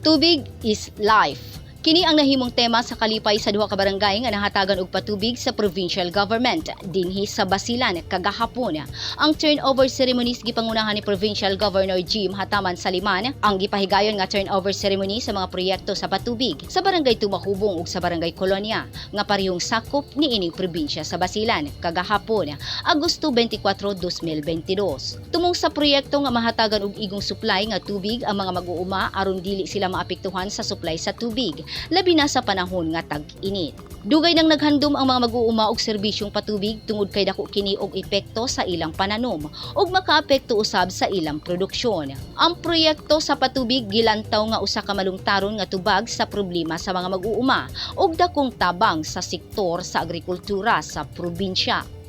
Tubig is life. Kini ang nahimong tema sa kalipay sa duha ka barangay nga nahatagan og patubig sa provincial government dinhi sa Basilan kagahapon. Ang turnover ceremonies gipangunahan ni Provincial Governor Jim Hataman Saliman. Ang gipahigayon nga turnover ceremony sa mga proyekto sa patubig sa barangay Tumahubong ug sa barangay Kolonya nga parehong sakop ni ining probinsya sa Basilan kagahapon, Agosto 24, 2022. Tumong sa proyekto nga mahatagan og igong supply nga tubig ang mga mag-uuma aron dili sila maapektuhan sa supply sa tubig, labi na sa panahon nga tag-init. Dugay nang naghandom ang mga mag-uuma og serbisyong patubig tungod kay dako kini og epekto sa ilang pananom ug makaapekto usab sa ilang produksyon. Ang proyekto sa patubig gilantaw nga usa ka malungtaron nga tubag sa problema sa mga mag-uuma ug dakong tabang sa sektor sa agrikultura sa probinsya.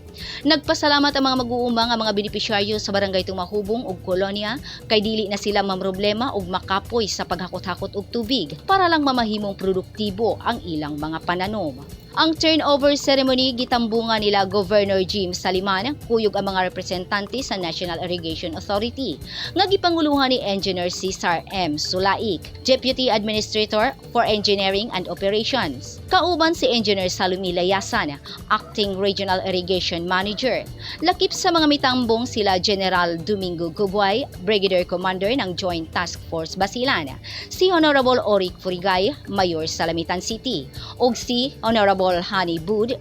Nagpasalamat ang mga mag-uuma nga mga benepisyaryo sa barangay Tumahubong ug Kolonya kay dili na sila mamroblema og makapoy sa paghakot-hakot og tubig para lang mamahimong produktibo ang ilang mga pananom. Ang turnover ceremony gitambungan nila Governor Jim Saliman, kuyog ang mga representante sa National Irrigation Authority, nga gipanguluhan ni Engineer Cesar M. Sulaik, Deputy Administrator for Engineering and Operations. Kauban si Engineer Salumi Layasan, Acting Regional Irrigation Manager. Lakip sa mga mitambong sila General Domingo Gubay, Brigadier Commander ng Joint Task Force Basilan, si Honorable Oric Furigay, Mayor sa Lamitan City, ug si Honorable Hani Bud,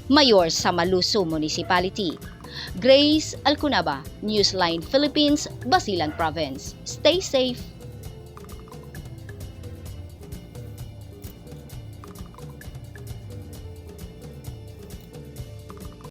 Mayor sa Maluso Municipality. Grace Alcunaba, Newsline Philippines, Basilan Province. Stay safe.